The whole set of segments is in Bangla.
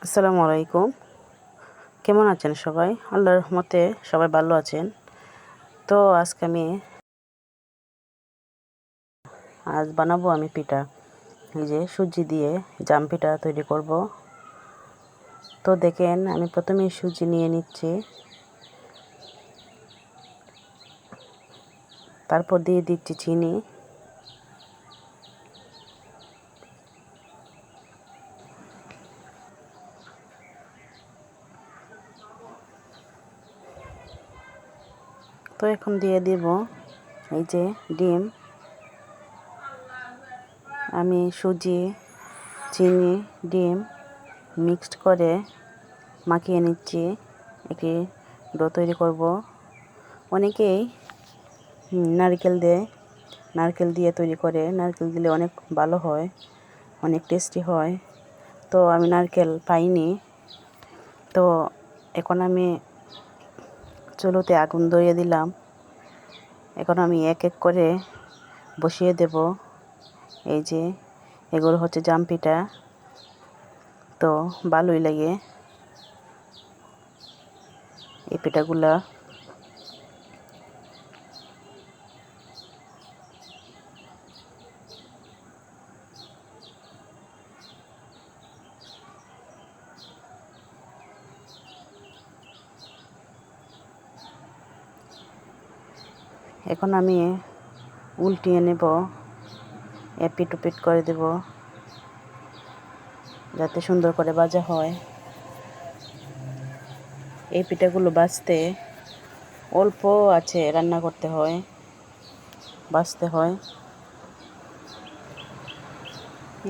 আসসালামু আলাইকুম। কেমন আছেন সবাই? আল্লাহর রহমতে সবাই ভালো আছেন। তো আজকে আজ বানাবো আমি পিঠা। এই যে সুজি দিয়ে জাম পিঠা তৈরি করব। তো দেখেন আমি প্রথমেই সুজি নিয়ে নিচ্ছি, তারপর দিয়ে দিচ্ছি চিনি। তো এখন দিয়ে দিব এই যে ডিম। আমি সুজি, চিনি, ডিম মিক্সড করে মাখিয়ে নিচ্ছি। একটি ডো তৈরি করব। অনেকেই নারকেল দিয়ে তৈরি করে। নারকেল দিলে অনেক ভালো হয়, অনেক টেস্টি হয়। তো আমি নারকেল পাইনি। তো এখন আমি চুলোতে আগুন ধরিয়ে দিলাম। এখন আমি এক এক করে বসিয়ে দেব। এই যে এগুলো হচ্ছে জাম পিঠা, তো ভালোই লাগে এই পিঠাগুলা। এখন আমি উল্টিয়ে নেব, এপিট ওপিট করে দেব যাতে সুন্দর করে ভাজা হয়। এই পিঠাগুলো ভাজতে অল্প আছে রান্না করতে হয়, ভাজতে হয়।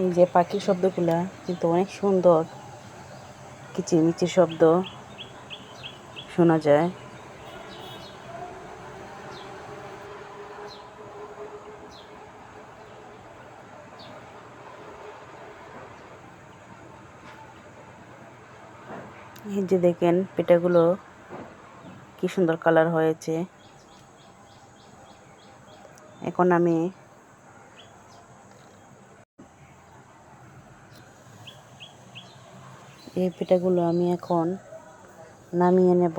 এই যে পাখির শব্দগুলা কিন্তু অনেক সুন্দর, কিচিরমিচির শব্দ শোনা যায়। এই যে দেখেন পিঠাগুলো কি সুন্দর কালার হয়েছে। এখন আমি এই পিঠাগুলো এখন নামিয়ে নেব।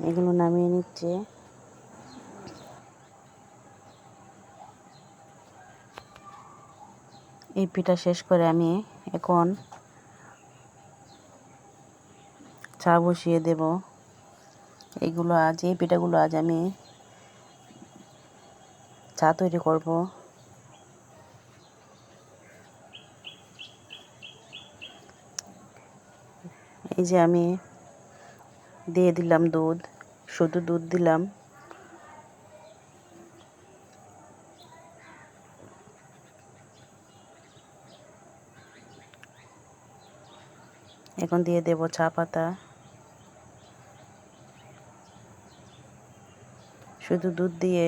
এগুলো নামিয়ে নিচ্ছি। এই পিঠা শেষ করে আমি এখন চা বসিয়ে দেব। এই পিঠাগুলো আজ আমি চা তৈরি করব। এই যে আমি দিয়ে দিলাম দুধ, শুধু দুধ দিলাম। এখন দিয়ে দেব চা পাতা। শুধু দুধ দিয়ে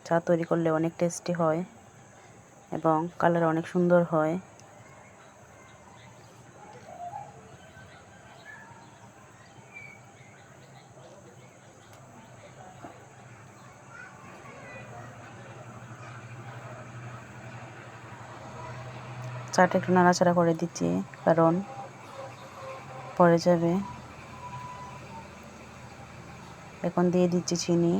চা তৈরি করলে অনেক টেস্টি হয় এবং কালার অনেক সুন্দর হয়। চাটা একটু নাড়াচাড়া করে দিচ্ছি কারণ পড়ে যাবে। এখন দিয়ে দিচ্ছি চিনি।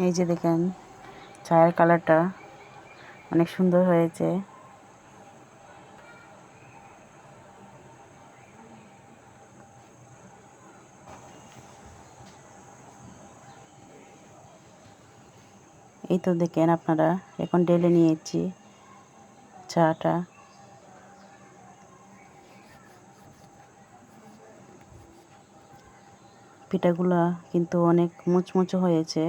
এই যে দেখেন চায়ের কালারটা অনেক সুন্দর হয়েছে। এই তো দেখেন আপনারা, এখন ঢেলে নিয়েছি চাটা। পিঠাগুলা কিন্তু অনেক মুচমুচে হয়েছে।